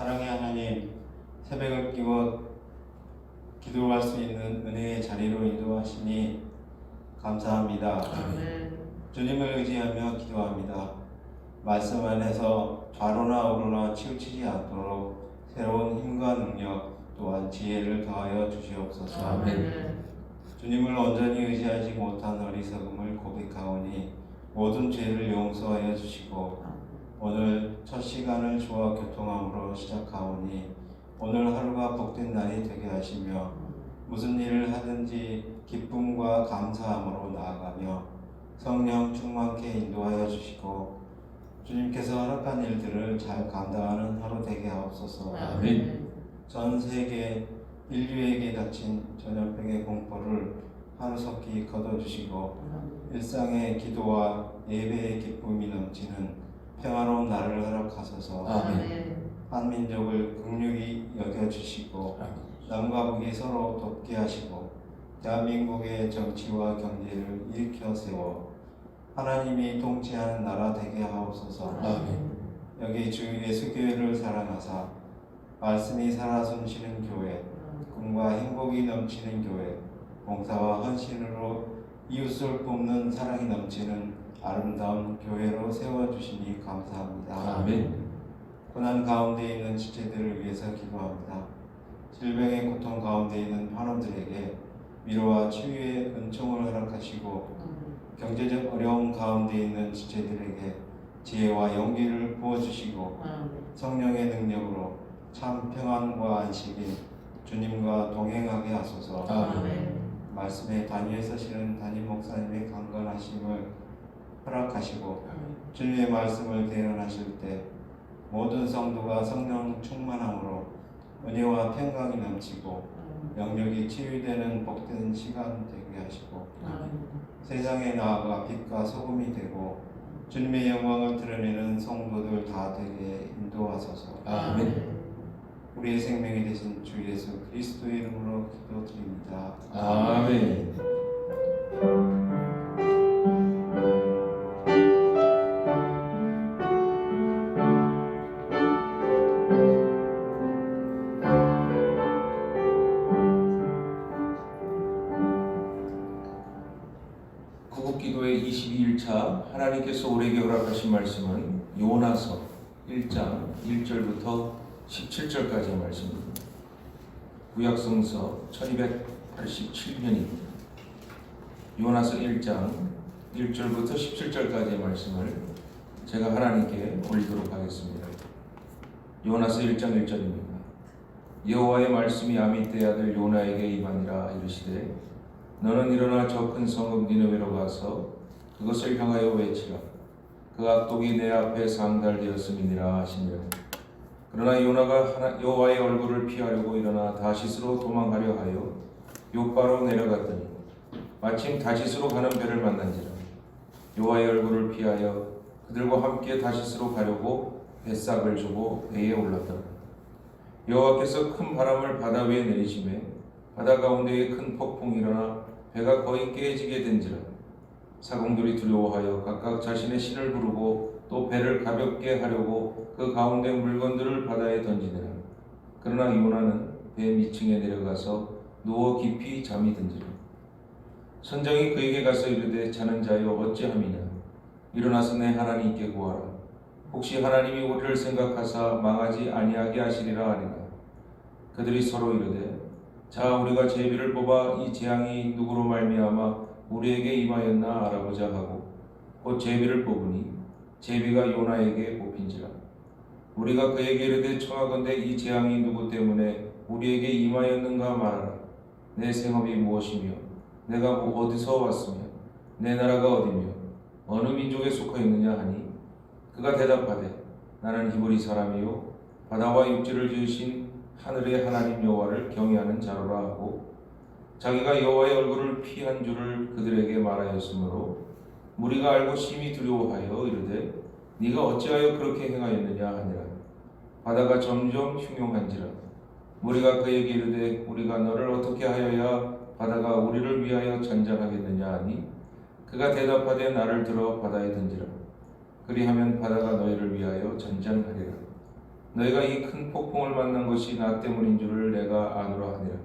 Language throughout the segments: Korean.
사랑의 하나님, 새벽을 끼워 기도할 수 있는 은혜의 자리로 인도하시니 감사합니다. 아멘. 주님을 의지하며 기도합니다. 말씀 안에서 좌로나 우로나 치우치지 않도록 새로운 힘과 능력 또한 지혜를 더하여 주시옵소서. 아멘. 주님을 온전히 의지하지 못한 어리석음을 고백하오니 모든 죄를 용서하여 주시고 오늘 첫 시간을 주와 교통함으로 시작하오니 오늘 하루가 복된 날이 되게 하시며 무슨 일을 하든지 기쁨과 감사함으로 나아가며 성령 충만케 인도하여 주시고 주님께서 허락한 일들을 잘 감당하는 하루 되게 하옵소서. 아멘. 전 세계 인류에게 닥친 전염병의 공포를 하루속히 거둬주시고 일상의 기도와 예배의 기쁨이 넘치는 평화로운 날을 허락하소서. 아멘. 한민족을 긍휼히 여겨주시고 남과 북이 서로 돕게 하시고 대한민국의 정치와 경제를 일으켜 세워 하나님이 통치하는 나라 되게 하옵소서. 아멘. 여기 주 예수교회를 사랑하사 말씀이 살아 숨쉬는 교회, 꿈과 행복이 넘치는 교회, 봉사와 헌신으로 이웃을 돕는 사랑이 넘치는 아름다운 교회로 세워주시니 감사합니다. 아멘. 고난 가운데 있는 지체들을 위해서 기도합니다. 질병의 고통 가운데 있는 환우들에게 위로와 치유의 은총을 허락하시고 경제적 어려움 가운데 있는 지체들에게 지혜와 용기를 부어주시고 성령의 능력으로 참 평안과 안식이 주님과 동행하게 하소서. 아멘. 말씀에 단위에 서시는 담임 목사님의 강건하심을 허락하시고 주님의 말씀을 대언하실 때 모든 성도가 성령 충만함으로 은혜와 평강이 넘치고 영역이 치유되는 복된 시간 되게 하시고 세상에 나아가 빛과 소금이 되고 주님의 영광을 드러내는 성도들 다 되게 인도하소서. 아멘. 우리의 생명이 되신 주 예수 그리스도의 이름으로 기도드립니다. 아멘. 구국기도의 22일차 하나님께서 우리에게 허락하신 말씀은 요나서 1장 1절부터 17절까지의 말씀입니다. 구약성서 1287년입니다. 요나서 1장 1절부터 17절까지의 말씀을 제가 하나님께 올리도록 하겠습니다. 요나서 1장 1절입니다. 여호와의 말씀이 아미떼 아들 요나에게 임하니라. 이르시되 너는 일어나 저 큰 성읍 니느웨로 가서 그것을 향하여 외치라. 그 악독이 내 앞에 상달되었음이니라 하시니라. 그러나 요나가 여호와의 얼굴을 피하려고 일어나 다시스로 도망하려 하여 욥바로 내려갔더니 마침 다시스로 가는 배를 만난지라. 여호와의 얼굴을 피하여 그들과 함께 다시스로 가려고 뱃삭을 주고 배에 올랐더라. 여호와께서 큰 바람을 바다 위에 내리시매 바다 가운데에 큰 폭풍이 일어나 배가 거의 깨지게 된지라. 사공들이 두려워하여 각각 자신의 신을 부르고 또 배를 가볍게 하려고 그 가운데 물건들을 바다에 던지니라. 그러나 요나는 배 밑층에 내려가서 누워 깊이 잠이 든지라. 선장이 그에게 가서 이르되 자는 자여 어찌함이냐. 일어나서 내 하나님께 구하라. 혹시 하나님이 우리를 생각하사 망하지 아니하게 하시리라 하리라. 그들이 서로 이르되 자 우리가 제비를 뽑아 이 재앙이 누구로 말미암아 우리에게 임하였나 알아보자 하고 곧 제비를 뽑으니 제비가 요나에게 뽑힌지라. 우리가 그에게 이르되 청하건대 이 재앙이 누구 때문에 우리에게 임하였는가 말하라. 내 생업이 무엇이며 내가 어디서 왔으며 내 나라가 어디며 어느 민족에 속하였느냐 하니 그가 대답하되 나는 히브리 사람이요 바다와 육지를 지으신 하늘의 하나님 여호와를 경외하는 자로라 하고 자기가 여호와의 얼굴을 피한 줄을 그들에게 말하였으므로 무리가 알고 심히 두려워하여 이르되 네가 어찌하여 그렇게 행하였느냐 하니라. 바다가 점점 흉용한지라. 무리가 그에게 이르되 우리가 너를 어떻게 하여야 바다가 우리를 위하여 잔잔하겠느냐 하니 그가 대답하되 나를 들어 바다에 던지라. 그리하면 바다가 너희를 위하여 잔잔하리라. 너희가 이 큰 폭풍을 만난 것이 나 때문인 줄을 내가 아노라 하니라.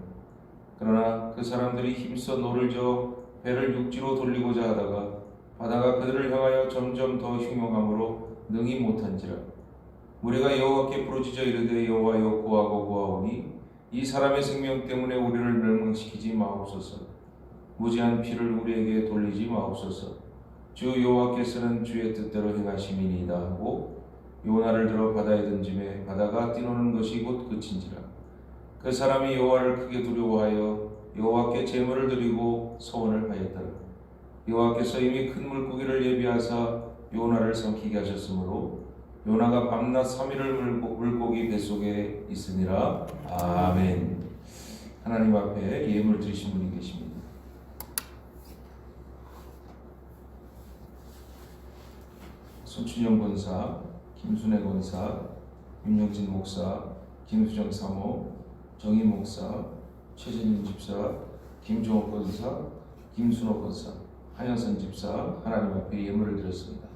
그러나 그 사람들이 힘써 노를 저어 배를 육지로 돌리고자 하다가 바다가 그들을 향하여 점점 더 흉흉함으로 능히 못한지라. 우리가 여호와께 부르짖어 이르되 여호와여 구하고 구하오니 이 사람의 생명 때문에 우리를 멸망시키지 마옵소서. 무지한 피를 우리에게 돌리지 마옵소서. 주 여호와께서는 주의 뜻대로 행하심이니이다 하고 요나를 들어 바다에 던짐에 바다가 뛰노는 것이 곧 그친지라. 그 사람이 여호와를 크게 두려워하여 여호와께 제물을 드리고 소원을 하였더라. 여호와께서 이미 큰 물고기를 예비하사 요나를 삼키게 하셨으므로 요나가 밤낮 3일을 물고기 뱃속에 있으니라. 아멘. 하나님 앞에 예물 드리신 분이 계십니다. 손춘영 권사, 김순애 권사, 윤영진 목사, 김수정 사모, 정희 목사, 최진윤 집사, 김종옥 권사, 김순호 권사, 한현선 집사, 하나님 앞에 예물을 드렸습니다.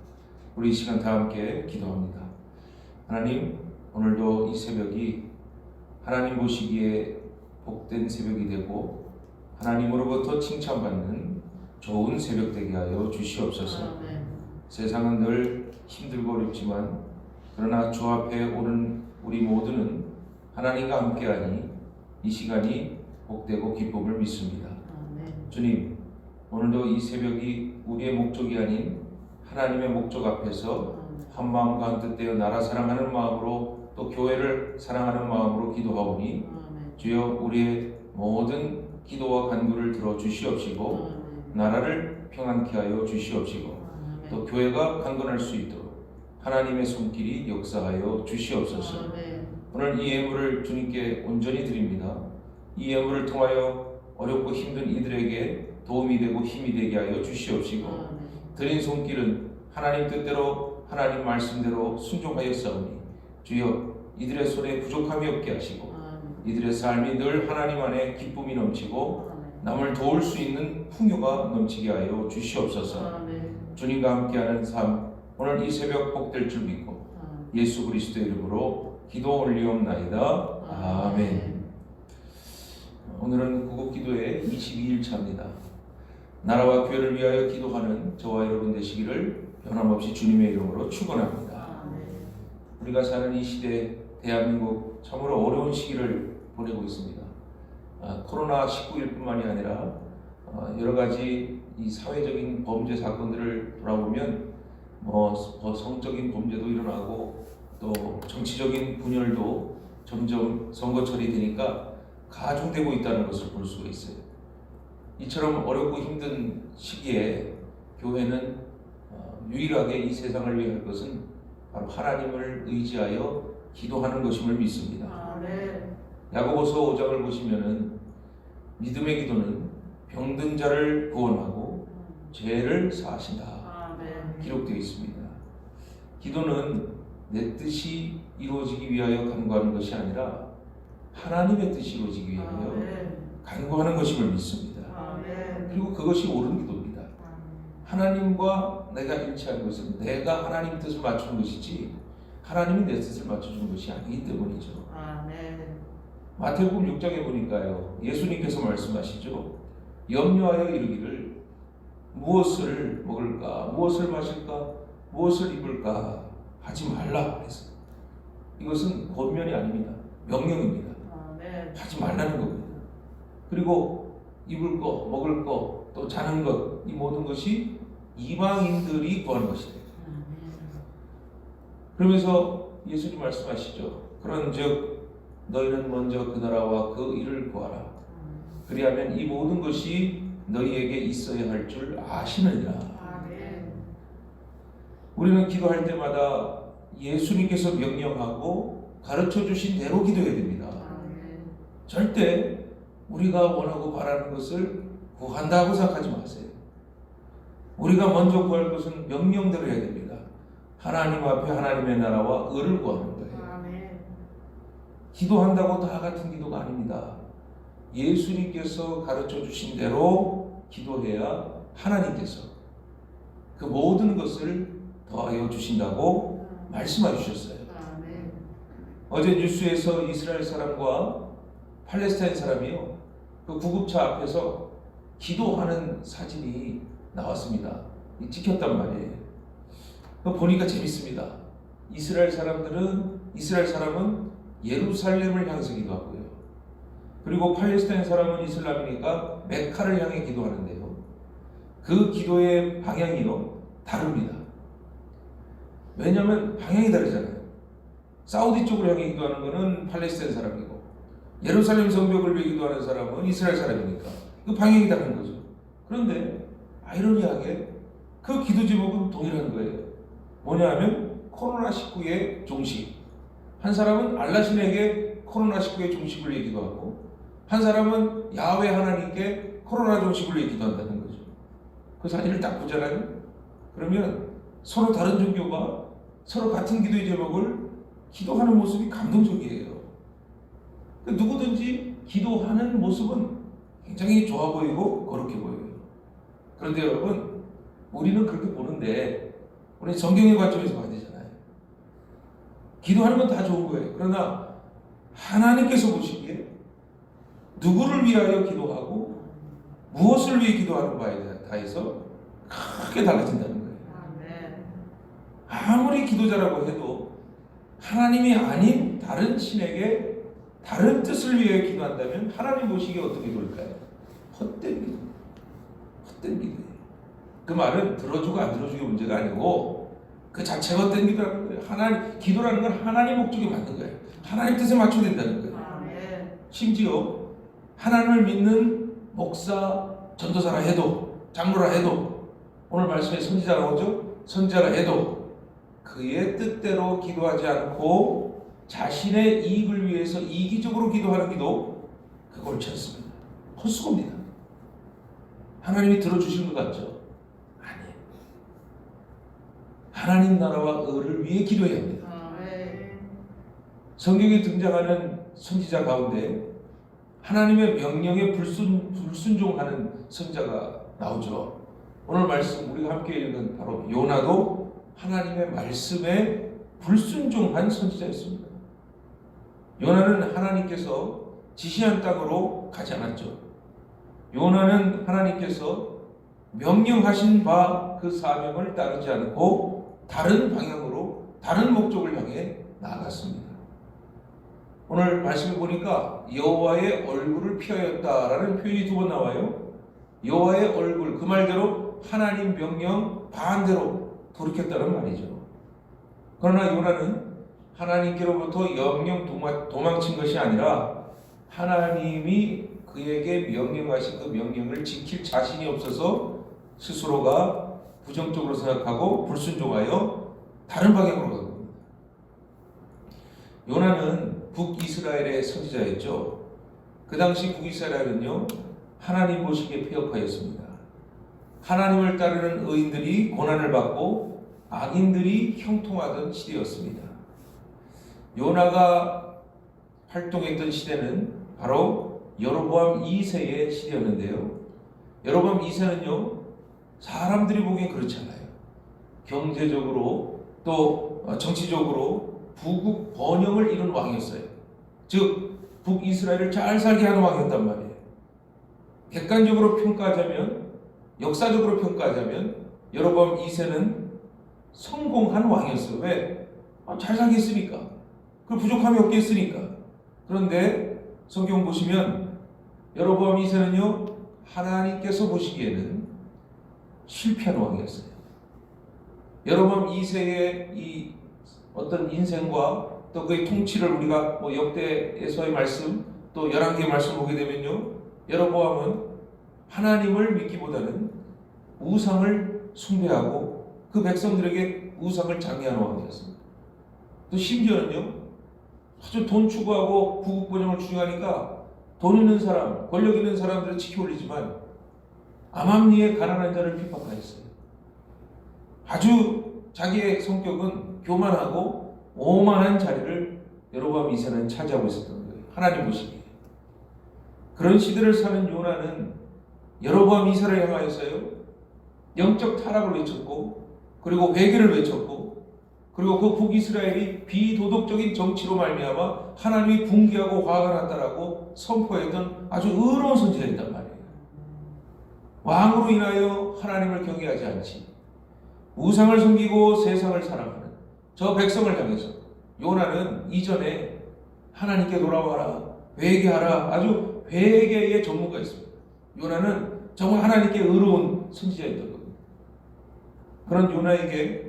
우리 이 시간 다 함께 기도합니다. 하나님, 오늘도 이 새벽이 하나님 보시기에 복된 새벽이 되고 하나님으로부터 칭찬받는 좋은 새벽 되게 하여 주시옵소서. 아멘. 세상은 늘 힘들고 어렵지만 그러나 주 앞에 오는 우리 모두는 하나님과 함께하니 이 시간이 복되고 기쁨을 믿습니다. 아멘. 주님, 오늘도 이 새벽이 우리의 목적이 아닌 하나님의 목적 앞에서 한 마음과 한 뜻 되어 나라 사랑하는 마음으로 또 교회를 사랑하는 마음으로 기도하오니 아멘. 주여 우리의 모든 기도와 간구를 들어 주시옵시고 아멘. 나라를 평안케 하여 주시옵시고 아멘. 또 교회가 강건할 수 있도록 하나님의 손길이 역사하여 주시옵소서. 아멘. 오늘 이 예물을 주님께 온전히 드립니다. 이 예물을 통하여 어렵고 힘든 이들에게 도움이 되고 힘이 되게 하여 주시옵시고 아멘. 드린 손길은 하나님 뜻대로 하나님 말씀대로 순종하였사오니 주여 이들의 손에 부족함이 없게 하시고 아멘. 이들의 삶이 늘 하나님 안에 기쁨이 넘치고 아멘. 남을 도울 수 있는 풍요가 넘치게 하여 주시옵소서. 아멘. 주님과 함께하는 삶 오늘 이 새벽 복될 줄 믿고 아멘. 예수 그리스도의 이름으로 기도 올리옵나이다. 아멘. 오늘은 구국기도의 22일 차입니다. 나라와 교회를 위하여 기도하는 저와 여러분 되시기를 변함없이 주님의 이름으로 축원합니다. 아멘. 우리가 사는 이 시대 대한민국 참으로 어려운 시기를 보내고 있습니다. 코로나 19일뿐만이 아니라 여러 가지 이 사회적인 범죄 사건들을 돌아보면 성적인 범죄도 일어나고 또 정치적인 분열도 점점 선거철이 되니까 가중되고 있다는 것을 볼 수가 있어요. 이처럼 어렵고 힘든 시기에 교회는 유일하게 이 세상을 위해 할 것은 바로 하나님을 의지하여 기도하는 것임을 믿습니다. 아멘. 야고보서 5장을 보시면은 믿음의 기도는 병든 자를 구원하고 죄를 사하신다 아멘. 기록되어 있습니다. 기도는 내 뜻이 이루어지기 위하여 간구하는 것이 아니라 하나님의 뜻이 이루어지기 위하여 아멘. 간구하는 것임을 믿습니다. 아멘. 그리고 그것이 옳은 기도입니다. 하나님과 내가 일치하는 것은 내가 하나님 뜻을 맞추는 것이지 하나님이 내 뜻을 맞춰주는 것이 아니기 때문이죠. 아멘. 마태복음 6장에 보니까요, 예수님께서 말씀하시죠. 염려하여 이르기를 무엇을 먹을까, 무엇을 마실까, 무엇을 입을까 하지 말라 했어요. 이것은 권면이 아닙니다. 명령입니다. 아멘. 하지 말라는 겁니다. 그리고 입을 것, 먹을 것, 또 자는 것, 이 모든 것이 이방인들이 구하는 것이다. 아멘. 그러면서 예수님 말씀하시죠. 그런즉 너희는 먼저 그 나라와 그 일을 구하라. 그리하면 이 모든 것이 너희에게 있어야 할 줄 아시느니라. 아멘. 우리는 기도할 때마다 예수님께서 명령하고 가르쳐 주신 대로 기도해야 됩니다. 아멘. 절대 우리가 원하고 바라는 것을 구한다고 생각하지 마세요. 우리가 먼저 구할 것은 명령대로 해야 됩니다. 하나님 앞에 하나님의 나라와 의를 구하는 거예요. 아멘. 기도한다고 다 같은 기도가 아닙니다. 예수님께서 가르쳐 주신 대로 기도해야 하나님께서 그 모든 것을 더하여 주신다고 말씀해 주셨어요. 아멘. 어제 뉴스에서 이스라엘 사람과 팔레스타인 사람이요, 그 구급차 앞에서 기도하는 사진이 나왔습니다. 찍혔단 말이에요. 보니까 재밌습니다. 이스라엘 사람은 예루살렘을 향해서 기도하고요. 그리고 팔레스타인 사람은 이슬람이니까 메카를 향해 기도하는데요. 그 기도의 방향이요, 다릅니다. 왜냐하면 방향이 다르잖아요. 사우디 쪽을 향해 기도하는 것은 팔레스타인 사람이고, 예루살렘 성벽을 위해 기도하는 사람은 이스라엘 사람이니까 그 방향이 다른 거죠. 그런데 아이러니하게 그 기도 제목은 동일한 거예요. 뭐냐 하면 코로나19의 종식. 한 사람은 알라 신에게 코로나19의 종식을 위해 기도하고, 한 사람은 야훼 하나님께 코로나 종식을 위해 기도한다는 거죠. 그 사진을 딱 보잖아요. 그러면 서로 다른 종교가 서로 같은 기도의 제목을 기도하는 모습이 감동적이에요. 누구든지 기도하는 모습은 굉장히 좋아 보이고 거룩해 보여요. 그런데 여러분, 우리는 그렇게 보는데 우리 성경의 관점에서 봐야 되잖아요. 기도하는 건 다 좋은 거예요. 그러나 하나님께서 보시기에 누구를 위하여 기도하고 무엇을 위해 기도하는 바에 대해서 크게 달라진다는 거예요. 아무리 기도자라고 해도 하나님이 아닌 다른 신에게 다른 뜻을 위해 기도한다면 하나님 보시기에 어떤 기도일까요? 헛된 기도. 헛된 기도예요. 그 말은 들어주고 안 들어주기 문제가 아니고 그 자체가 헛된 기도라는 거예요. 기도라는 건 하나님 목적에 맞는 거예요. 하나님 뜻에 맞춰야 된다는 거예요. 심지어 하나님을 믿는 목사, 전도사라 해도, 장로라 해도, 오늘 말씀에 선지자라 오죠? 선지자라 해도 그의 뜻대로 기도하지 않고 자신의 이익을 위해서 이기적으로 기도하는 기도, 그거 옳지 않습니다. 헛수고입니다. 하나님이 들어주실 것 같죠? 아니에요. 하나님 나라와 의를 위해 기도해야 합니다. 성경에 등장하는 선지자 가운데 하나님의 명령에 불순종하는 선지자가 나오죠. 오늘 말씀 우리가 함께 읽은 바로 요나도 하나님의 말씀에 불순종한 선지자였습니다. 요나는 하나님께서 지시한 땅으로 가지 않았죠. 요나는 하나님께서 명령하신 바 그 사명을 따르지 않고 다른 방향으로 다른 목적을 향해 나아갔습니다. 오늘 말씀을 보니까 여호와의 얼굴을 피하였다라는 표현이 2번 나와요. 여호와의 얼굴, 그 말대로 하나님 명령 반대로 돌이켰다는 말이죠. 그러나 요나는 하나님께로부터 영영 도망친 것이 아니라 하나님이 그에게 명령하신 그 명령을 지킬 자신이 없어서 스스로가 부정적으로 생각하고 불순종하여 다른 방향으로 간 겁니다. 요나는 북이스라엘의 선지자였죠. 그 당시 북이스라엘은요, 하나님 보시기에 폐역하였습니다. 하나님을 따르는 의인들이 고난을 받고 악인들이 형통하던 시대였습니다. 요나가 활동했던 시대는 바로 여로보암 2세의 시대였는데요. 여로보암 2세는요, 사람들이 보기엔 그렇지 않아요. 경제적으로 또 정치적으로 부국 번영을 이룬 왕이었어요. 즉 북이스라엘을 잘 살게 하는 왕이었단 말이에요. 객관적으로 평가하자면, 역사적으로 평가하자면 여로보암 2세는 성공한 왕이었어요. 왜? 잘 살게 했으니까. 그 부족함이 없게 했으니까. 그런데 성경 보시면 여로보암 2세는요, 하나님께서 보시기에는 실패한 왕이었어요. 여로보암 2세의 이 어떤 인생과 또 그의 통치를 우리가 역대에서의 말씀, 또 열왕기의 말씀을 보게 되면요, 여로보암은 하나님을 믿기보다는 우상을 숭배하고 그 백성들에게 우상을 장려하는 왕이었습니다. 또 심지어는요, 아주 돈 추구하고 부국 번영을 추구하니까 돈 있는 사람, 권력 있는 사람들을 지켜올리지만 암암리에 가난한 자를 핍박하였어요. 아주 자기의 성격은 교만하고 오만한 자리를 여로보암 2세는 차지하고 있었던 거예요. 하나님 보시기에. 그런 시대를 사는 요나는 여로보암 2세를 향하여서요, 영적 타락을 외쳤고, 그리고 회개를 외쳤고, 그리고 그 북이스라엘이 비도덕적인 정치로 말미암아 하나님이 붕괴하고 화가 났다라고 선포했던 아주 의로운 선지자였단 말이에요. 왕으로 인하여 하나님을 경외하지 않지, 우상을 섬기고 세상을 사랑하는 저 백성을 향해서 요나는 이전에 하나님께 돌아와라, 회개하라, 아주 회개의 전문가였습니다. 요나는 정말 하나님께 의로운 선지자였던 겁니다. 그런 요나에게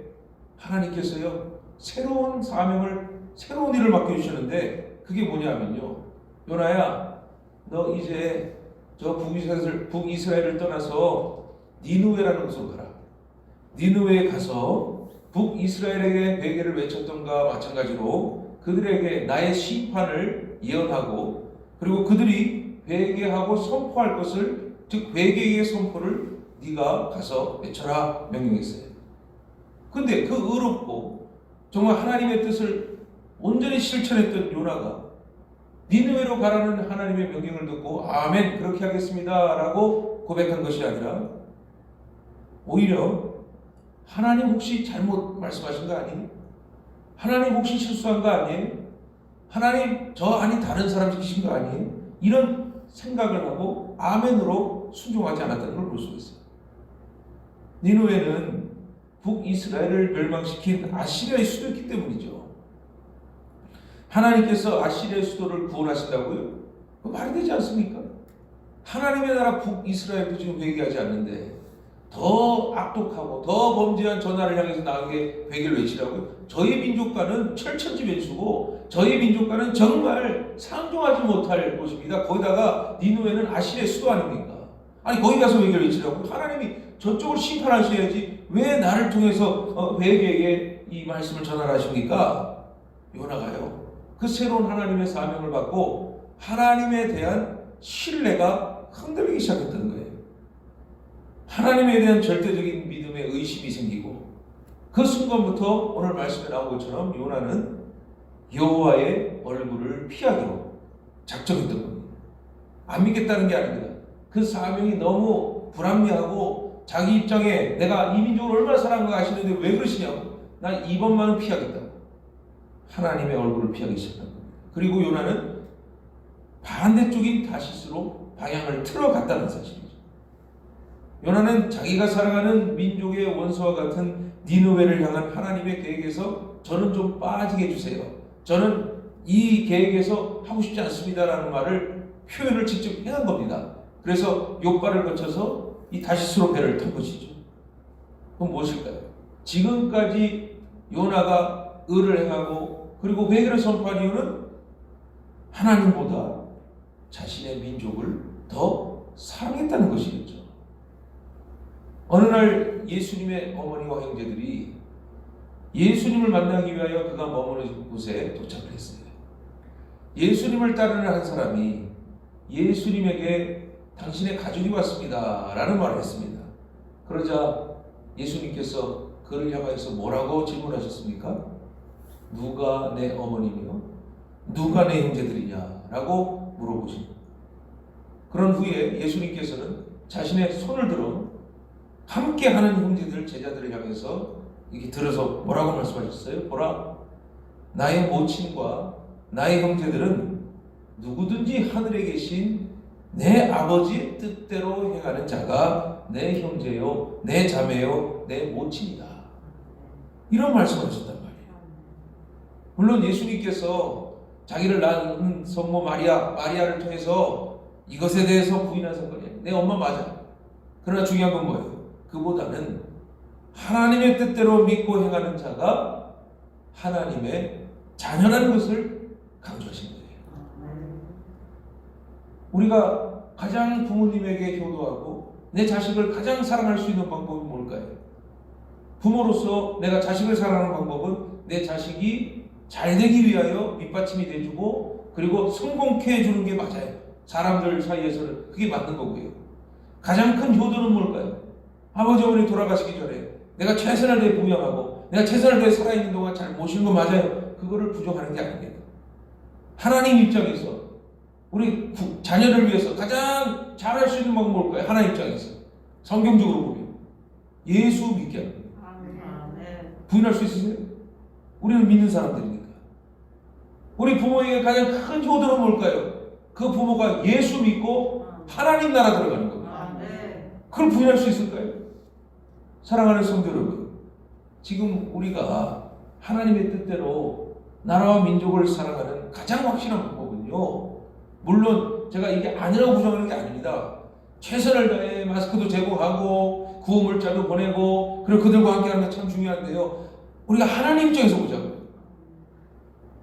하나님께서요 새로운 사명을, 새로운 일을 맡겨주셨는데 그게 뭐냐면요, 요나야, 너 이제 저 북이스라엘을 떠나서 니느웨라는 곳으로 가라. 니느웨에 가서 북이스라엘에게 회개를 외쳤던가 마찬가지로 그들에게 나의 심판을 예언하고, 그리고 그들이 회개하고 선포할 것을, 즉 회개의 선포를 네가 가서 외쳐라 명령했어요. 근데 그 의롭고 정말 하나님의 뜻을 온전히 실천했던 요나가 니느웨로 가라는 하나님의 명령을 듣고 아멘 그렇게 하겠습니다 라고 고백한 것이 아니라 오히려 하나님 혹시 잘못 말씀하신 거 아니에요? 하나님 혹시 실수한 거 아니에요? 하나님 저 아니 다른 사람 시키신 거 아니에요? 이런 생각을 하고 아멘으로 순종하지 않았다는 걸 볼 수 있어요. 니느웨는 북이스라엘을 멸망시킨 아시리아의 수도였기 때문이죠. 하나님께서 아시리아의 수도를 구원하신다고요? 그 말이 되지 않습니까? 하나님의 나라 북이스라엘도 지금 회개하지 않는데 더 악독하고 더 범죄한 저 나라를 향해서 나에게 회개를 외치라고요? 저희 민족과는 철천지변수고 저희 민족과는 정말 상종하지 못할 곳입니다. 거기다가 니느웨는 아시리아의 수도 아닙니까? 아니 거기 가서 회개를 외치라고? 하나님이 저쪽을 심판하셔야지 왜 나를 통해서 회개에게 이 말씀을 전하십니까? 요나가요 그 새로운 하나님의 사명을 받고 하나님에 대한 신뢰가 흔들리기 시작했던 거예요. 하나님에 대한 절대적인 믿음에 의심이 생기고 그 순간부터 오늘 말씀에 나온 것처럼 요나는 여호와의 얼굴을 피하기로 작정했던 겁니다. 안 믿겠다는 게 아닙니다. 그 사명이 너무 불합리하고 자기 입장에 내가 이 민족을 얼마나 사랑하는 거 아시는데 왜 그러시냐고, 난 이번만은 피하겠다고 하나님의 얼굴을 피하기 시작한 겁니다. 그리고 요나는 반대쪽인 다시스로 방향을 틀어갔다는 사실이죠. 요나는 자기가 사랑하는 민족의 원수와 같은 니느웨를 향한 하나님의 계획에서 저는 좀 빠지게 해주세요, 저는 이 계획에서 하고 싶지 않습니다라는 말을 표현을 직접 해한 겁니다. 그래서 욥바를 거쳐서 이 다시스로 배를 탄 것이죠. 그럼 무엇일까요? 지금까지 요나가 의를 행하고 그리고 회개를 선포한 이유는 하나님보다 자신의 민족을 더 사랑했다는 것이겠죠. 어느 날 예수님의 어머니와 형제들이 예수님을 만나기 위하여 그가 머무는 곳에 도착을 했어요. 예수님을 따르는 한 사람이 예수님에게 당신의 가족이 왔습니다 라는 말을 했습니다. 그러자 예수님께서 그를 향하여서 뭐라고 질문하셨습니까? 누가 내 어머니며 누가 내 형제들이냐 라고 물어보십니다. 그런 후에 예수님께서는 자신의 손을 들어 함께하는 형제들, 제자들을 향해서 이렇게 들어서 뭐라고 말씀하셨어요? 보라, 나의 모친과 나의 형제들은 누구든지 하늘에 계신 내 아버지의 뜻대로 행하는 자가 내 형제요, 내 자매요, 내 모친이다. 이런 말씀을 하셨단 말이에요. 물론 예수님께서 자기를 낳은 성모 마리아를 통해서 이것에 대해서 부인한 사건이에요. 내 엄마 맞아. 그러나 중요한 건 뭐예요? 그보다는 하나님의 뜻대로 믿고 행하는 자가 하나님의 자녀라는 것을 강조하신 거예요. 우리가 가장 부모님에게 효도하고 내 자식을 가장 사랑할 수 있는 방법은 뭘까요? 부모로서 내가 자식을 사랑하는 방법은 내 자식이 잘 되기 위하여 밑받침이 돼주고 그리고 성공케 해주는 게 맞아요. 사람들 사이에서는 그게 맞는 거고요. 가장 큰 효도는 뭘까요? 아버지 어머니 돌아가시기 전에 내가 최선을 다해 부양하고 내가 최선을 다해 살아있는 동안 잘 모시는 거 맞아요. 그거를 부정하는 게 아닙니다. 하나님 입장에서 우리 자녀를 위해서 가장 잘할 수 있는 방법은 뭘까요? 하나님 입장에서 성경적으로 보면 예수 믿게 하는 거예요. 부인할 수 있으세요? 우리는 믿는 사람들이니까. 우리 부모에게 가장 큰 효도는 뭘까요? 그 부모가 예수 믿고 하나님 나라 들어가는 겁니다. 그걸 부인할 수 있을까요? 사랑하는 성도 여러분, 지금 우리가 하나님의 뜻대로 나라와 민족을 살아가는 가장 확실한 방법은요, 물론 제가 이게 아니라고 부정하는 게 아닙니다. 최선을 다해 마스크도 제공하고 구호물자도 보내고 그리고 그들과 함께하는 게 참 중요한데요, 우리가 하나님 입장에서 보자고요.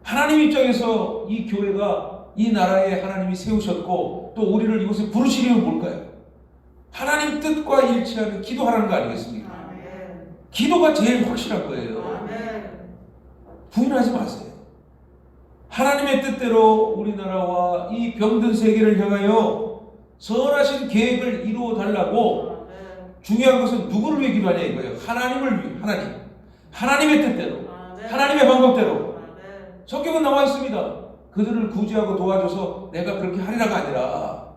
하나님 입장에서 이 교회가 이 나라에 하나님이 세우셨고 또 우리를 이곳에 부르신 이유는 뭘까요? 하나님 뜻과 일치하는 기도하라는 거 아니겠습니까? 기도가 제일 확실한 거예요. 부인하지 마세요. 하나님의 뜻대로 우리나라와 이 병든 세계를 향하여 선하신 계획을 이루어 달라고. 중요한 것은 누구를 위해 기도하냐 이거예요. 하나님을 위해. 하나님의 뜻대로, 하나님의 방법대로. 성경은 나와 있습니다. 그들을 구제하고 도와줘서 내가 그렇게 하리라가 아니라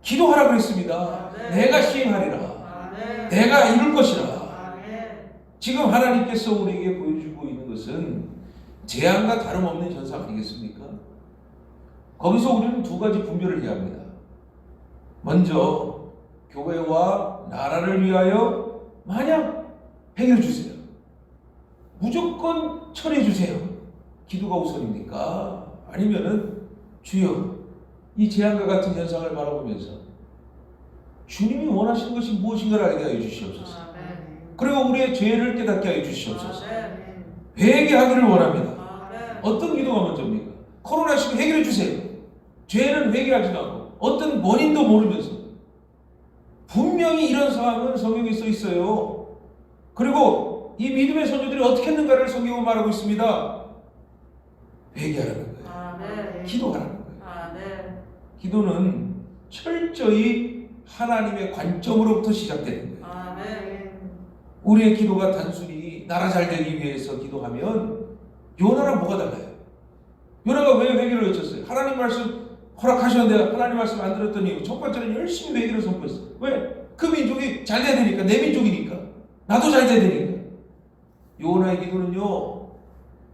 기도하라 그랬습니다. 내가 시행하리라. 내가 이룰 것이라. 지금 하나님께서 우리에게 보여주고 있는 것은 재앙과 다름없는 현상 아니겠습니까? 거기서 우리는 두 가지 분별을 해야 합니다. 먼저 교회와 나라를 위하여 만약 해결해 주세요. 무조건 처리해 주세요. 기도가 우선입니까? 아니면은 주여 이 재앙과 같은 현상을 바라보면서 주님이 원하시는 것이 무엇인가를 알게 하여 주시옵소서. 그리고 우리의 죄를 깨닫게 하여 주시옵소서. 회개하기를 원합니다. 어떤 기도가 먼저입니까? 코로나19 해결해 주세요. 죄는 회개하지도 않고 어떤 원인도 모르면서 분명히 이런 상황은 성경에 써 있어요. 그리고 이 믿음의 선조들이 어떻게 했는가를 성경은 말하고 있습니다. 회개하라는 거예요. 기도하라는 거예요. 기도는 철저히 하나님의 관점으로부터 시작되는 거예요. 우리의 기도가 단순히 나라 잘 되기 위해서 기도하면 요나랑 뭐가 달라요? 요나가 왜 회개를 외쳤어요? 하나님 말씀 허락하셨는데 하나님 말씀 안 들었던 이유, 첫 번째는 열심히 회개를 선포했어요. 왜? 그 민족이 잘 돼야 되니까. 내 민족이니까. 나도 잘 돼야 되니까. 요나의 기도는요,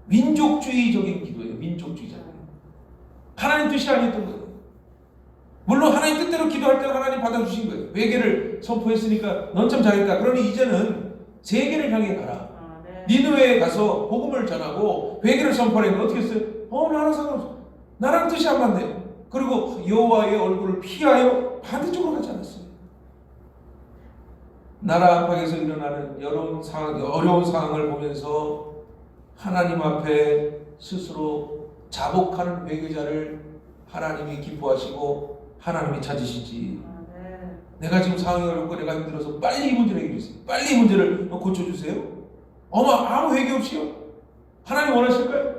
민족주의적인 기도예요. 민족주의적인. 하나님 뜻이 아니었던 거예요. 물론 하나님 뜻대로 기도할 때는 하나님 받아주신 거예요. 회개를 선포했으니까 넌 참 잘했다. 그러니 이제는 세계를 향해 가라. 니느웨에 가서 복음을 전하고 회개를 선포했는데 어떻게 했어요? 나랑 상관없어. 나랑 뜻이 안 맞네요. 그리고 여호와의 얼굴을 피하여 반대쪽으로 가지 않았어요. 나라 안팎에서 일어나는 어려운 상황을 보면서 하나님 앞에 스스로 자복하는 회개자를 하나님이 기뻐하시고 하나님이 찾으시지. 내가 지금 상황이 어렵고 내가 힘들어서 빨리 이 문제를 해결해주세요. 빨리 이 문제를 고쳐주세요. 아무 회개 없이요? 하나님 원하실까요?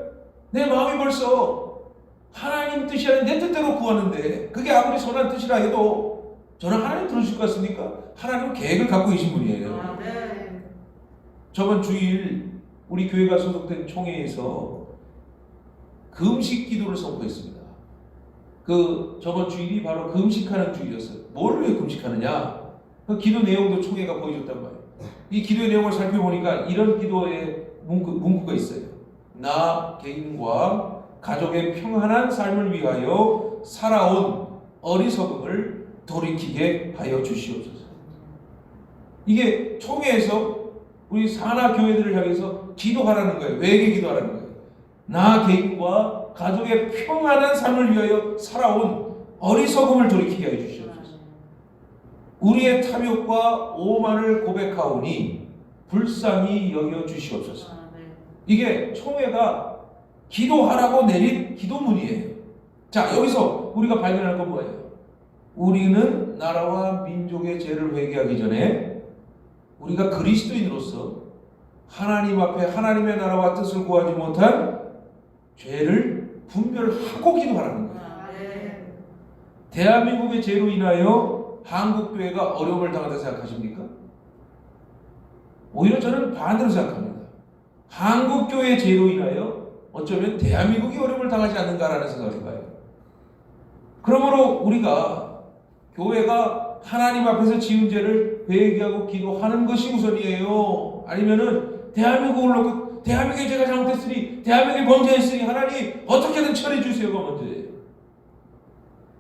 내 마음이 벌써 하나님 뜻이 아닌 내 뜻대로 구하는데 그게 아무리 선한 뜻이라 해도 저는 하나님 들으실 것 같습니까? 하나님은 계획을 갖고 계신 분이에요. 저번 주일 우리 교회가 소속된 총회에서 금식 기도를 선포했습니다. 저번 주일이 바로 금식하는 주일이었어요. 뭘 왜 금식하느냐? 그 기도 내용도 총회가 보여줬단 말이에요. 이 기도의 내용을 살펴보니까 이런 기도의 문구가 있어요. 나 개인과 가족의 평안한 삶을 위하여 살아온 어리석음을 돌이키게 하여 주시옵소서. 이게 총회에서 우리 산하 교회들을 향해서 기도하라는 거예요. 외계 기도하라는 거예요. 나 개인과 가족의 평안한 삶을 위하여 살아온 어리석음을 돌이키게 하여 주시옵소서. 우리의 탐욕과 오만을 고백하오니 불쌍히 여겨 주시옵소서. 이게 총회가 기도하라고 내린 기도문이에요. 자, 여기서 우리가 발견할 건 뭐예요? 우리는 나라와 민족의 죄를 회개하기 전에 우리가 그리스도인으로서 하나님 앞에 하나님의 나라와 뜻을 구하지 못한 죄를 분별하고 기도하라는 거예요. 대한민국의 죄로 인하여 한국교회가 어려움을 당한다 생각하십니까? 오히려 저는 반대로 생각합니다. 한국교회의 죄로 인하여 어쩌면 대한민국이 어려움을 당하지 않는가라는 생각을 해봐요. 그러므로 우리가 교회가 하나님 앞에서 지은 죄를 회개하고 기도하는 것이 우선이에요? 아니면은 대한민국을 놓고 대한민국에 제가 잘못했으니, 대한민국에 범죄했으니 하나님 어떻게든 처리해 주세요가 먼저예요.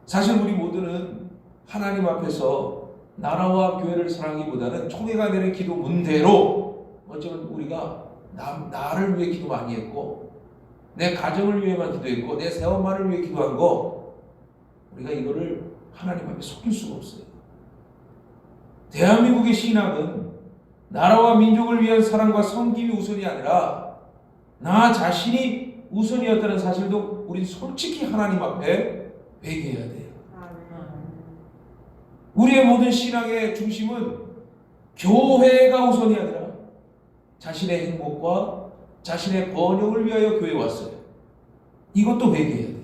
사실 우리 모두는 하나님 앞에서 나라와 교회를 사랑하기보다는 총회가 내는 기도 문대로 어쩌면 우리가 나를 위해 기도 많이 했고, 내 가정을 위해만 기도했고, 내 새엄마를 위해 기도한 거, 우리가 이거를 하나님 앞에 속일 수가 없어요. 대한민국의 신앙은 나라와 민족을 위한 사랑과 섬김이 우선이 아니라 나 자신이 우선이었다는 사실도 우리 솔직히 하나님 앞에 회개해야 돼요. 우리의 모든 신앙의 중심은 교회가 우선이 아니라 자신의 행복과 자신의 번영을 위하여 교회에 왔어요. 이것도 회개해야 돼요.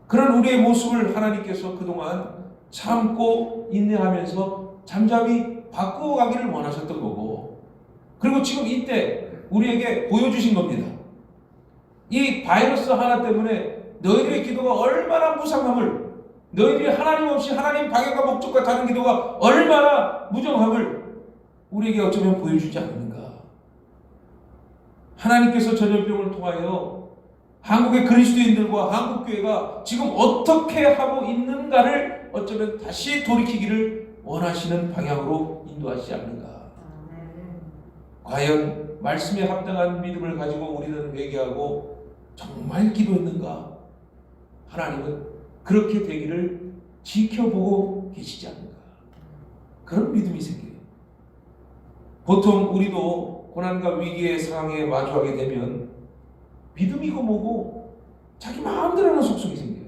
그런 우리의 모습을 하나님께서 그동안 참고 인내하면서 잠잠히 바꾸어가기를 원하셨던 거고, 그리고 지금 이때 우리에게 보여주신 겁니다. 이 바이러스 하나 때문에 너희들의 기도가 얼마나 무상함을, 너희들이 하나님 없이 하나님 방향과 목적과 다른 기도가 얼마나 무정함을 우리에게 어쩌면 보여주지 않는가. 하나님께서 전염병을 통하여 한국의 그리스도인들과 한국교회가 지금 어떻게 하고 있는가를 어쩌면 다시 돌이키기를 원하시는 방향으로 인도하시지 않는가. 과연 말씀에 합당한 믿음을 가지고 우리는 회개하고 정말 기도했는가? 하나님은 그렇게 되기를 지켜보고 계시지 않는가. 그런 믿음이 생겨요. 보통 우리도 고난과 위기의 상황에 마주하게 되면 믿음이고 뭐고 자기 마음대로 하는 속성이 생겨요.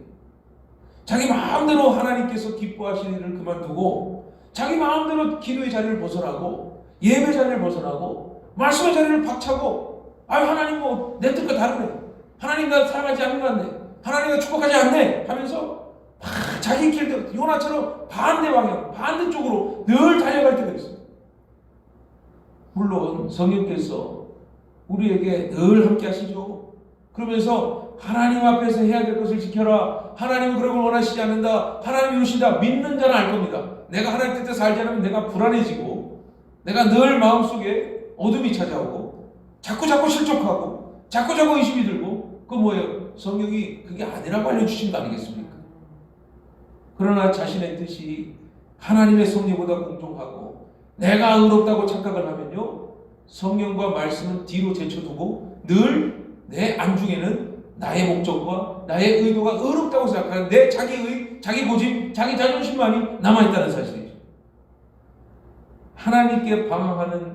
자기 마음대로 하나님께서 기뻐하시는 일을 그만두고 자기 마음대로 기도의 자리를 벗어나고 예배 자리를 벗어나고 말씀의 자리를 박차고, 하나님 뭐 내 뜻과 다르네, 하나님 나 사랑하지 않는 것 같네, 하나님 나 축복하지 않네 하면서 막 자기 길대로 요나처럼 반대 방향, 반대쪽으로 늘 달려갈 때가 있어요. 물론 성령께서 우리에게 늘 함께 하시죠. 그러면서 하나님 앞에서 해야 될 것을 지켜라, 하나님은 그런 걸 원하시지 않는다, 하나님이 이루신다, 믿는 자는 알 겁니다. 내가 하나님 뜻대로 살지 않으면 내가 불안해지고, 내가 늘 마음속에 어둠이 찾아오고, 자꾸 실족하고, 자꾸 의심이 들고, 그거 뭐예요? 성경이 그게 아니라고 알려주신 거 아니겠습니까? 그러나 자신의 뜻이 하나님의 섭리보다 공정하고 내가 의롭다고 착각을 하면요, 성령과 말씀은 뒤로 제쳐두고 늘 내 안중에는 나의 목적과 나의 의도가 의롭다고 생각하는 내 자기의, 자기 고집, 자기 자존심만이 남아있다는 사실이죠. 하나님께 반항하는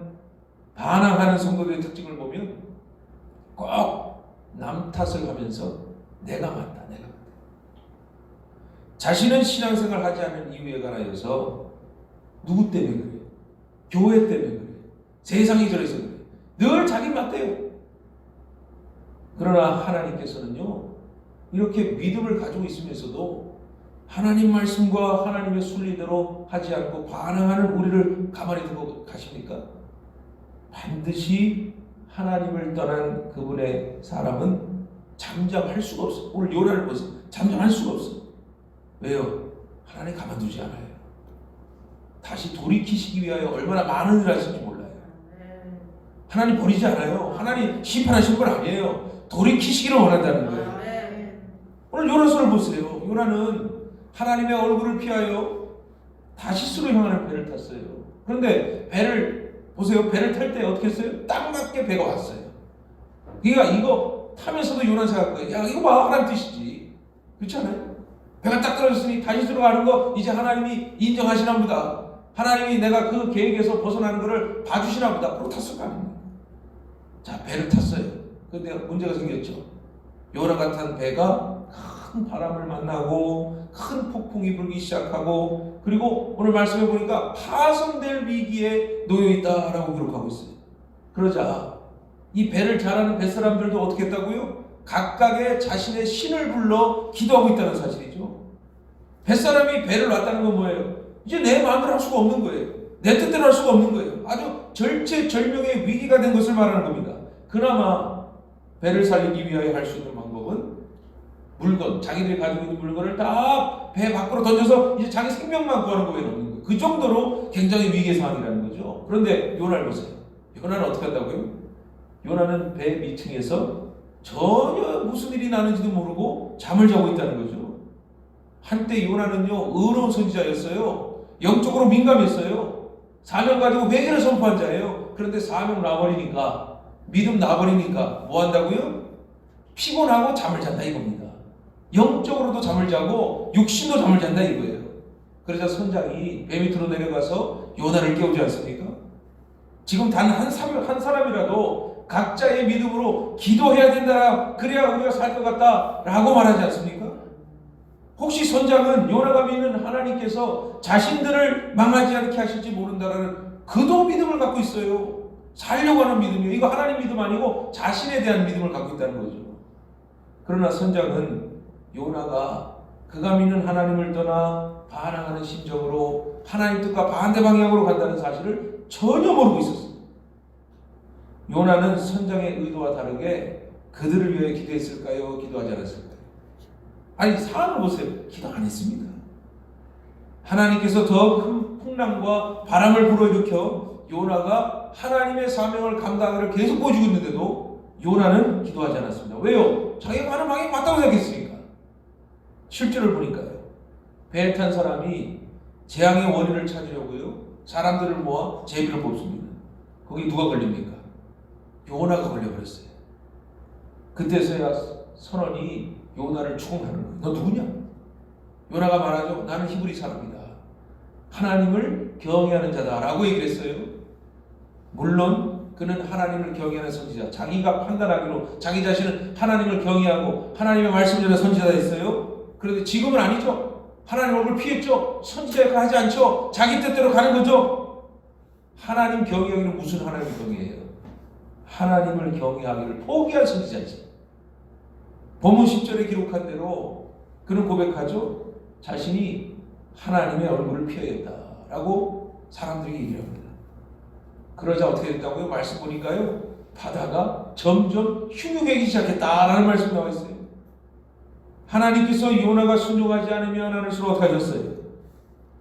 성도들의 특징을 보면 꼭 남 탓을 하면서 내가 맞다. 자신은 신앙생활 하지 않은 이유에 관하여서 누구 때문에 그래요? 교회 때문에 그래요? 세상이 저래서 그래요? 늘 자기 맞대요. 그러나 하나님께서는요, 이렇게 믿음을 가지고 있으면서도 하나님 말씀과 하나님의 순리대로 하지 않고 반항하는 우리를 가만히 두고 가십니까? 반드시 하나님을 떠난 그분의 사람은 잠잠할 수가 없어요. 오늘 요나를 보세요. 잠잠할 수가 없어요. 왜요? 하나님 가만두지 않아요. 다시 돌이키시기 위하여 얼마나 많은 일을 하실지 몰라요. 하나님 버리지 않아요. 하나님 심판하신 건 아니에요. 돌이키시기를 원한다는 거예요. 오늘 요나서를 보세요. 요나는 하나님의 얼굴을 피하여 다시스로 향하는 배를 탔어요. 그런데 배를 보세요. 배를 탈 때 어떻게 했어요? 딱 맞게 배가 왔어요. 그러니까 이거 타면서도 요나 생각한 거예요. 야, 이거 봐, 하나님 뜻이지. 그렇지 않아요? 배가 딱 떨어졌으니 다시스로 가는 거 이제 하나님이 인정하시나 보다. 하나님이 내가 그 계획에서 벗어나는 것을 봐주시나 보다. 그러고 탔을 거 아닙니까? 자, 배를 탔어요. 그런데 문제가 생겼죠. 요나 같은 배가 큰 바람을 만나고 큰 폭풍이 불기 시작하고, 그리고 오늘 말씀해 보니까 파손될 위기에 놓여있다라고 기록하고 있어요. 그러자 이 배를 잘 아는 뱃사람들도 어떻게 했다고요? 각각의 자신의 신을 불러 기도하고 있다는 사실이죠. 뱃사람이 배를 놨다는 건 뭐예요? 이제 내 마음대로 할 수가 없는 거예요. 내 뜻대로 할 수가 없는 거예요. 아주 절체절명의 위기가 된 것을 말하는 겁니다. 그나마 배를 살리기 위하여 할 수 있는 방법은 물건, 자기들이 가지고 있는 물건을 다 배 밖으로 던져서 이제 자기 생명만 구하는 거 외에는 없는 거예요. 그 정도로 굉장히 위기의 상황이라는 거죠. 그런데 요나를 보세요. 요나는 어떻게 한다고요? 요나는 배 밑층에서 전혀 무슨 일이 나는지도 모르고 잠을 자고 있다는 거죠. 한때 요나는요, 의로운 선지자였어요. 영적으로 민감했어요. 사명 가지고 회개를 선포한 자예요. 그런데 사명 놔버리니까, 믿음 놔버리니까 뭐 한다고요? 피곤하고 잠을 잔다 이겁니다. 영적으로도 잠을 자고 육신도 잠을 잔다 이거예요. 그러자 선장이 배 밑으로 내려가서 요나를 깨우지 않습니까? 지금 단 한 사람이라도 각자의 믿음으로 기도해야 된다. 그래야 우리가 살 것 같다 라고 말하지 않습니까? 혹시 선장은 요나가 믿는 하나님께서 자신들을 망하지 않게 하실지 모른다라는 그도 믿음을 갖고 있어요. 살려고 하는 믿음이요. 이거 하나님 믿음 아니고 자신에 대한 믿음을 갖고 있다는 거죠. 그러나 선장은 요나가 그가 믿는 하나님을 떠나 반항하는 심정으로 하나님 뜻과 반대 방향으로 간다는 사실을 전혀 모르고 있었어요. 요나는 선장의 의도와 다르게 그들을 위해 기도했을까요? 기도하지 않았을까요? 아니, 상황을 보세요. 기도 안 했습니다. 하나님께서 더 큰 풍랑과 바람을 불어일으켜 요나가 하나님의 사명을 감당하기를 계속 보여주고 있는데도 요나는 기도하지 않았습니다. 왜요? 자기가 가는 방향이 맞다고 생각했으니까. 실제를 보니까요. 배에 탄 사람이 재앙의 원인을 찾으려고요, 사람들을 모아 제비를 뽑습니다. 거기 누가 걸립니까? 요나가 걸려버렸어요. 그때서야 선원이 요나를 추궁하는 거예요. 너 누구냐? 요나가 말하죠. 나는 히브리 사람이다. 하나님을 경외하는 자다라고 얘기를 했어요. 물론 그는 하나님을 경외하는 선지자, 자기가 판단하기로 자기 자신은 하나님을 경외하고 하나님의 말씀을 전하는 선지자가 있어요. 그런데 지금은 아니죠. 하나님 얼굴 피했죠. 선지자 역할 하지 않죠. 자기 뜻대로 가는 거죠. 하나님 경외하기는 무슨 하나님을 경외해요? 하나님을 경외하기를 포기한 선지자지. 본문 10절에 기록한 대로 그는 고백하죠. 자신이 하나님의 얼굴을 피하였다라고 사람들에게 얘기를 합니다. 그러자 어떻게 됐다고요? 말씀 보니까요, 바다가 점점 흉흉해지기 시작했다라는 말씀이 나와 있어요. 하나님께서 요나가 순종하지 않으면 하늘수로 어떻게 하셨어요?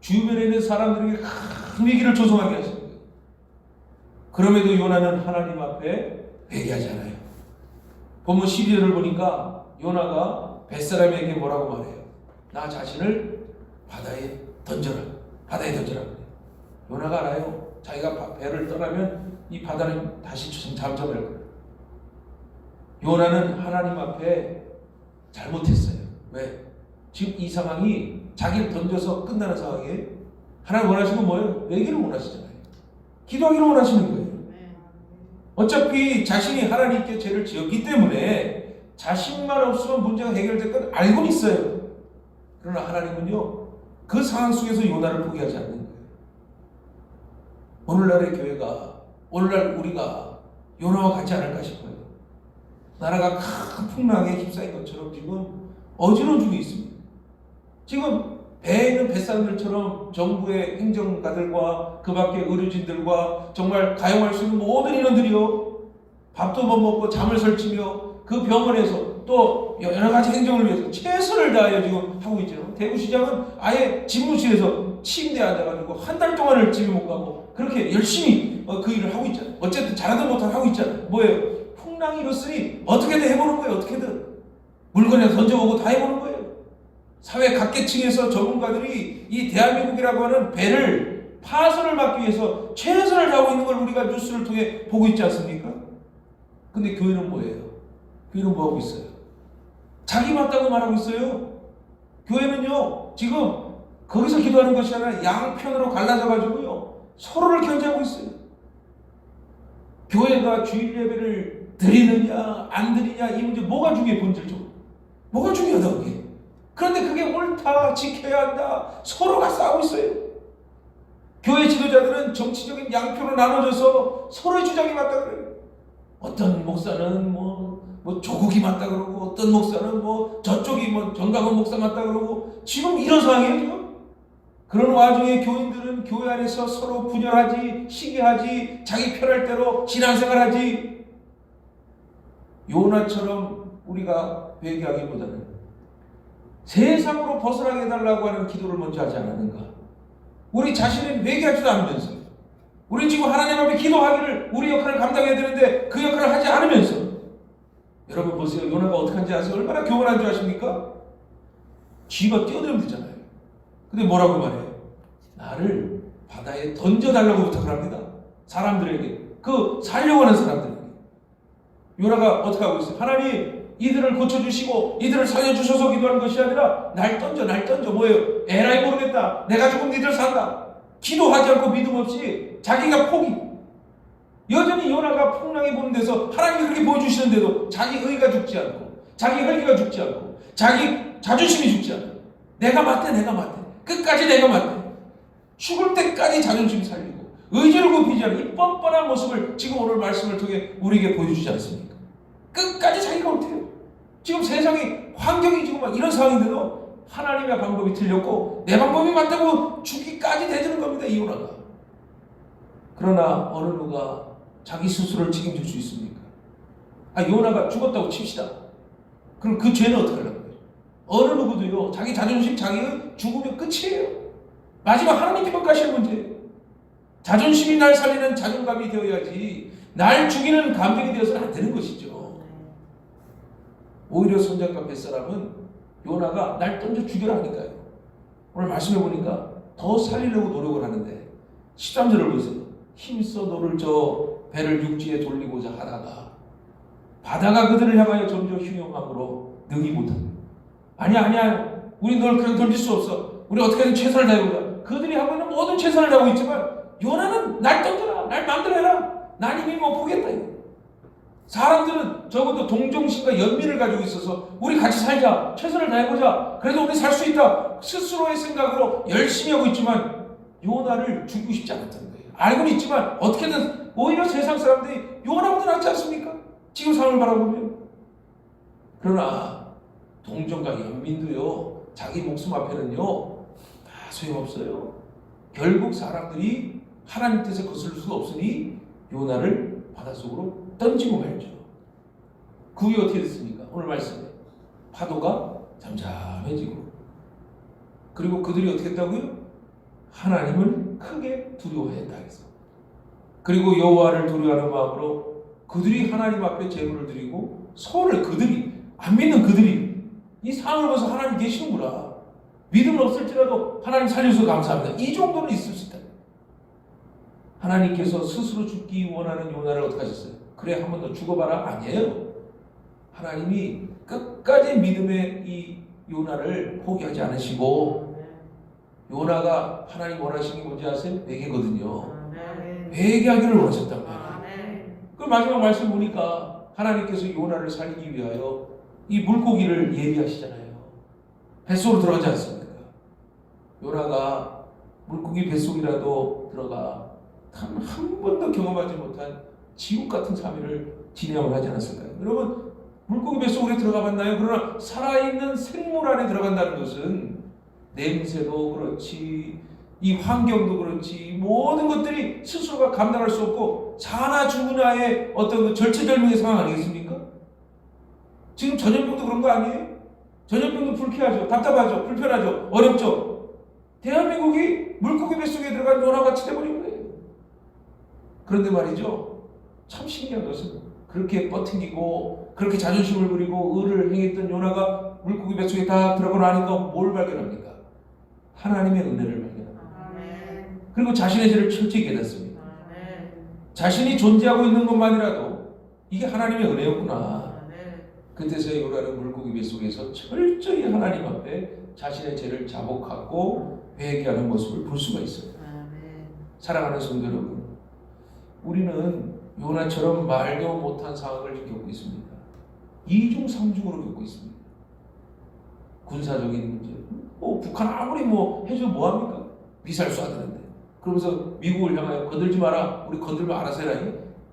주변에 있는 사람들에게 큰 위기를 조성하게 하신 거예요. 그럼에도 요나는 하나님 앞에 회개하지 않아요. 본문 12절을 보니까 요나가 뱃사람에게 뭐라고 말해요? 나 자신을 바다에 던져라. 바다에 던져라. 요나가 알아요. 자기가 배를 떠나면 이 바다는 다시 잠잠할 거예요. 요나는 하나님 앞에 잘못했어요. 왜? 지금 이 상황이 자기를 던져서 끝나는 상황이에요. 하나님 원하시는 건 뭐예요? 회개를 원하시잖아요. 기도하기를 원하시는 거예요. 어차피 자신이 하나님께 죄를 지었기 때문에 자신만 없으면 문제가 해결될 건 알고는 있어요. 그러나 하나님은요, 그 상황 속에서 요나를 포기하지 않는 거예요. 오늘날의 교회가, 오늘날 우리가 요나와 같지 않을까 싶어요. 나라가 큰 풍랑에 휩싸인 것처럼 지금 어지러운 중에 있습니다. 지금 배에 있는 뱃사람들처럼 정부의 행정가들과 그 밖에 의료진들과 정말 가용할 수 있는 모든 인원들이요, 밥도 못 먹고 잠을 설치며 그 병원에서 또 여러 가지 행정을 위해서 최선을 다하여 지금 하고 있죠. 대구시장은 아예 집무실에서 침대에 앉아가지고 한 달 동안을 집에 못 가고 그렇게 열심히 그 일을 하고 있잖아요. 어쨌든 잘하든 못하든 하고 있잖아요. 뭐예요? 풍랑이 일었으니 어떻게든 해보는 거예요. 어떻게든 물건에 던져보고 다 해보는 거예요. 사회 각계층에서 전문가들이 이 대한민국이라고 하는 배를 파손을 막기 위해서 최선을 다하고 있는 걸 우리가 뉴스를 통해 보고 있지 않습니까? 근데 교회는 뭐예요? 교회는 뭐하고 있어요? 자기 맞다고 말하고 있어요. 교회는요, 지금 거기서 기도하는 것이 아니라 양편으로 갈라져가지고요, 서로를 견제하고 있어요. 교회가 주일 예배를 드리느냐 안 드리냐 이 문제 뭐가 중요해? 본질적으로 뭐가 중요하다 그게? 그런데 그게 옳다, 지켜야 한다, 서로가 싸우고 있어요. 교회 지도자들은 정치적인 양표로 나눠져서 서로의 주장이 맞다 그래요. 어떤 목사는 뭐 조국이 맞다 그러고, 어떤 목사는 저쪽이 정강원 목사 맞다 그러고, 지금 이런 상황이에요. 지금 그런 와중에 교인들은 교회 안에서 서로 분열하지, 시기하지, 자기 편할 대로 신앙생활하지. 요나처럼 우리가 회개하기보다는 세상으로 벗어나게 해달라고 하는 기도를 먼저 하지 않았는가? 우리 자신은 회개하지도 않으면서 우리 지금 하나님 앞에 기도하기를 우리 역할을 감당해야 되는데 그 역할을 하지 않으면서 여러분 보세요. 요나가 어떻게 하는지 아세요? 얼마나 교만한 줄 아십니까? 쥐가 뛰어들면 되잖아요. 근데 뭐라고 말해요? 나를 바다에 던져달라고 부탁을 합니다. 사람들에게. 그 살려고 하는 사람들에게. 요나가 어떻게 하고 있어요? 하나님 이들을 고쳐주시고 이들을 살려주셔서 기도하는 것이 아니라 날 던져 뭐예요? 에라이 모르겠다. 내가 죽으면 니들 산다. 기도하지 않고 믿음 없이 자기가 포기. 여전히 요나가 풍랑이 보는 데서 하나님이 그렇게 보여주시는데도 자기 의가 죽지 않고 자기 혈기가 죽지 않고 자기 자존심이 죽지 않고 내가 맞대 끝까지 내가 맞대 죽을 때까지 자존심 살리고 의지를 굽히지 않는 이 뻔뻔한 모습을 지금 오늘 말씀을 통해 우리에게 보여주지 않습니까? 끝까지 자기가 옳대요. 지금 세상이 환경이 지금 막 이런 상황인데도 하나님의 방법이 틀렸고 내 방법이 맞다고 죽기까지 대드는 겁니다. 이 요나가. 그러나 어느 누가 자기 스스로를 책임질 수 있습니까? 요나가 죽었다고 칩시다. 그럼 그 죄는 어떻게 하려고 해요? 어느 누구도요 자기 자존심 자기는 죽으면 끝이에요. 마지막 하나님께만 가시는 문제예요. 자존심이 날 살리는 자존감이 되어야지 날 죽이는 감정이 되어서는 안 되는 것이죠. 오히려 손잡과 뱃사람은 요나가 날 던져 죽여라 하니까요. 오늘 말씀해 보니까 더 살리려고 노력을 하는데 13절을 보세요. 힘써 너를 저 배를 육지에 돌리고자 하다가 바다가 그들을 향하여 점점 흉용함으로 능히 못한다. 아니야 우리 널 그냥 던질 수 없어. 우리 어떻게든 최선을 다해보자. 그들이 하고 있는 모든 최선을 다하고 있지만 요나는 날 던져라. 날 마음대로 해라. 난 이미 못 보겠다. 사람들은 적어도 동정심과 연민을 가지고 있어서 우리 같이 살자. 최선을 다해보자. 그래도 우리 살 수 있다. 스스로의 생각으로 열심히 하고 있지만 요나를 죽이고 싶지 않았던 거예요. 알고는 있지만 어떻게든 오히려 세상 사람들이 요나보다 낫지 않습니까? 지금 상황을 바라보면. 그러나 동정과 연민도요 자기 목숨 앞에는요 다 소용없어요. 결국 사람들이 하나님 뜻에 거슬릴 수가 없으니 요나를 바닷속으로 던지고 말죠. 그 후에 어떻게 됐습니까? 오늘 말씀에 파도가 잠잠해지고 그리고 그들이 어떻게 했다고요? 하나님을 크게 두려워했다 해서 그리고 여호와를 두려워하는 마음으로 그들이 하나님 앞에 제물을 드리고 손을 그들이 안 믿는 그들이 이 상황을 보면서 하나님 계시는구나. 믿음은 없을지라도 하나님 살려서 감사합니다. 이 정도는 있을 수 있다. 하나님께서 스스로 죽기 원하는 요나를 어떻게 하셨어요? 그래 한 번 더 죽어봐라? 아니에요. 하나님이 끝까지 믿음의 이 요나를 포기하지 않으시고 요나가 하나님 원하시는 게 뭔지 아세요? 회개거든요. 회개하기를 원하셨단 말이에요. 그 마지막 말씀 보니까 하나님께서 요나를 살리기 위하여 이 물고기를 예비하시잖아요. 뱃속으로 들어가지 않습니까? 요나가 물고기 뱃속이라도 들어가 한 번도 경험하지 못한 지옥 같은 삶을 진행을 하지 않았을까요? 여러분 물고기 뱃속으로 들어가 봤나요? 그러나 살아있는 생물 안에 들어간다는 것은 냄새도 그렇지 이 환경도 그렇지 모든 것들이 스스로가 감당할 수 없고 사나 죽으나의 어떤 그 절체절명의 상황 아니겠습니까? 지금 전염병도 그런 거 아니에요? 전염병도 불쾌하죠. 답답하죠. 불편하죠. 어렵죠. 대한민국이 물고기 뱃속에 들어간 요나같이 돼버린 거예요. 그런데 말이죠. 참 신기한 것은 그렇게 버티고 그렇게 자존심을 부리고 의를 행했던 요나가 물고기 뱃속에 다 들어가고 나니까 뭘 발견합니까? 하나님의 은혜를 발견합니다. 그리고 자신의 죄를 철저히 깨닫습니다. 자신이 존재하고 있는 것만이라도 이게 하나님의 은혜였구나. 그때서야 요나는 물고기 뱃속에서 철저히 하나님 앞에 자신의 죄를 자복하고 회개하는 모습을 볼 수가 있어요. 사랑하는 성도 여러분, 우리는 요나처럼 말도 못한 상황을 겪고 있습니다. 2중 3중으로 겪고 있습니다. 군사적인 문제. 북한 아무리 해주면 뭐합니까? 미사일 쏴야 되는데. 그러면서 미국을 향하여 건들지 마라. 우리 건들면 알아서 해라.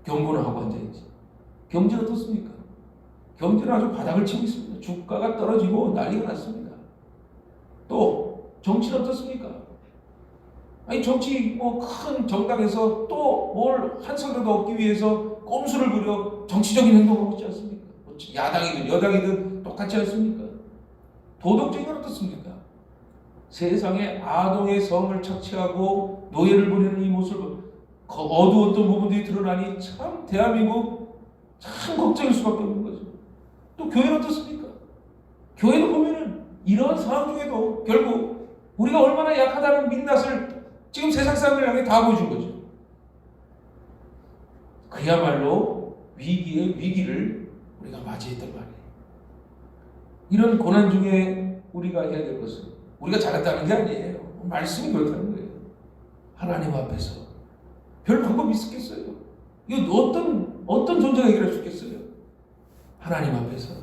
경고는 하고 앉아있지. 경제는 어떻습니까? 경제는 아주 바닥을 치고 있습니다. 주가가 떨어지고 난리가 났습니다. 또 정치는 어떻습니까? 정치 큰 정당에서 또 뭘 한 석이라도 얻기 위해서 꼼수를 부려 정치적인 행동을 하지 않습니까? 야당이든 여당이든 똑같지 않습니까? 도덕적인 건 어떻습니까? 세상에 아동의 성을 착취하고 노예를 부리는 이 모습을 어두웠던 부분들이 드러나니 참 대한민국 참 걱정일 수밖에 없는 거죠. 또 교회는 어떻습니까? 교회는 보면은 이러한 상황 중에도 결국 우리가 얼마나 약하다는 민낯을 지금 세상 사람들에게 다 보여준 거죠. 그야말로 위기의 위기를 우리가 맞이했단 말이에요. 이런 고난 중에 우리가 해야 될 것은 우리가 잘했다는 게 아니에요. 말씀이 그렇다는 거예요. 하나님 앞에서 별 방법이 있었겠어요? 이거 어떤 존재가 해결할 수 있겠어요? 하나님 앞에서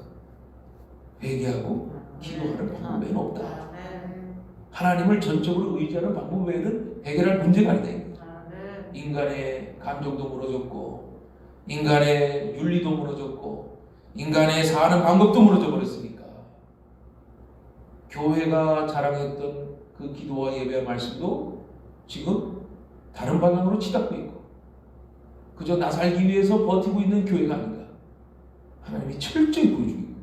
회개하고 기도하는 방법 외에는 없다. 아멘. 하나님을 전적으로 의지하는 방법 외에는 해결할 문제가 아니다. 아멘. 인간의 감정도 무너졌고 인간의 윤리도 무너졌고 인간의 사는 방법도 무너져 버렸으니까 교회가 자랑했던 그 기도와 예배와 말씀도 지금 다른 방향으로 치닫고 있고 그저 나 살기 위해서 버티고 있는 교회가 아닌가 하나님이 철저히 보여주고 있습니다.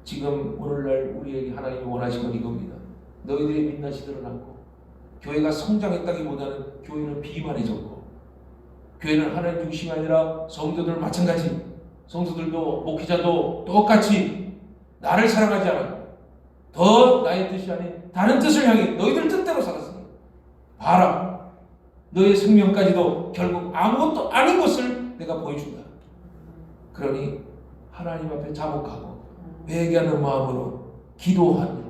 지금 오늘날 우리에게 하나님이 원하시는 건 이겁니다. 너희들의 민낯이 드러났고 교회가 성장했다기보다는 교회는 비만해졌고 교회는 하나님 중심이 아니라 성도들 마찬가지 성도들도 목회자도 똑같이 나를 사랑하지 않아 더 나의 뜻이 아닌 다른 뜻을 향해 너희들 뜻대로 살았으니 봐라 너의 생명까지도 결국 아무것도 아닌 것을 내가 보여준다. 그러니 하나님 앞에 자복하고 회개하는 마음으로 기도하는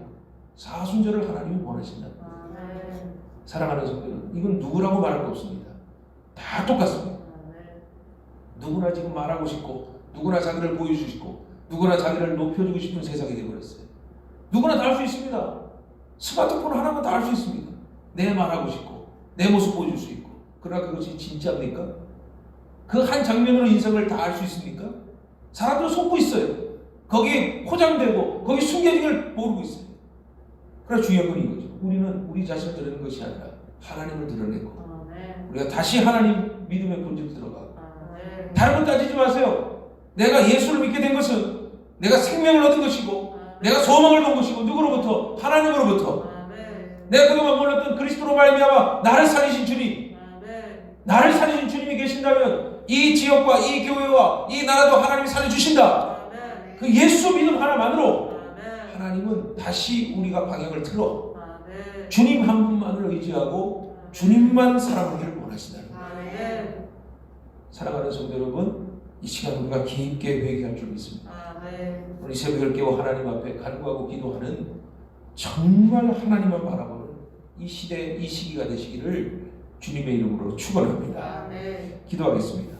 사순절을 하나님이 원하신다. 아멘. 사랑하는 성도는 이건 누구라고 말할 거 없습니다. 다 똑같습니다. 아멘. 누구나 지금 말하고 싶고 누구나 자기를 보여주고 싶고 누구나 자기를 높여주고 싶은 세상이 되어버렸어요. 누구나 다 할 수 있습니다. 스마트폰 하나만 다 할 수 있습니다. 내 말하고 싶고 내 모습 보여줄 수 있고 그러나 그것이 진짜입니까? 그 한 장면으로 인생을 다 알 수 있습니까? 사람들 속고 있어요. 거기에 포장되고 거기 숨겨진 걸 모르고 있어요. 그러나 중요한 건 이거죠. 우리는 우리 자신을 드러내는 것이 아니라 하나님을 드러내고 아멘. 우리가 다시 하나님 믿음의 본질로 들어가고 아멘. 다른 것 따지지 마세요. 내가 예수를 믿게 된 것은 내가 생명을 얻은 것이고 내가 소망을 본 것이고 누구로부터? 하나님으로부터. 아멘. 내가 그동안 몰랐던 그리스도로 말미암아 나를 살리신 주님, 아멘. 나를 살리신 주님이 계신다면 이 지역과 이 교회와 이 나라도 하나님이 살려주신다. 아멘. 그 예수 믿음 하나만으로 아멘. 하나님은 다시 우리가 방향을 틀어 아멘. 주님 한 분만을 의지하고 주님만 사랑하기를 원하신다는 거예요. 아멘. 사랑하는 성도 여러분, 이 시간 우리가 깊게 회개할 줄 믿습니다. 아멘. 우리 새벽을 깨워 하나님 앞에 간구하고 기도하는 정말 하나님만 바라보는 이 시대, 이 시기가 되시기를 주님의 이름으로 축원합니다. 아멘. 기도하겠습니다.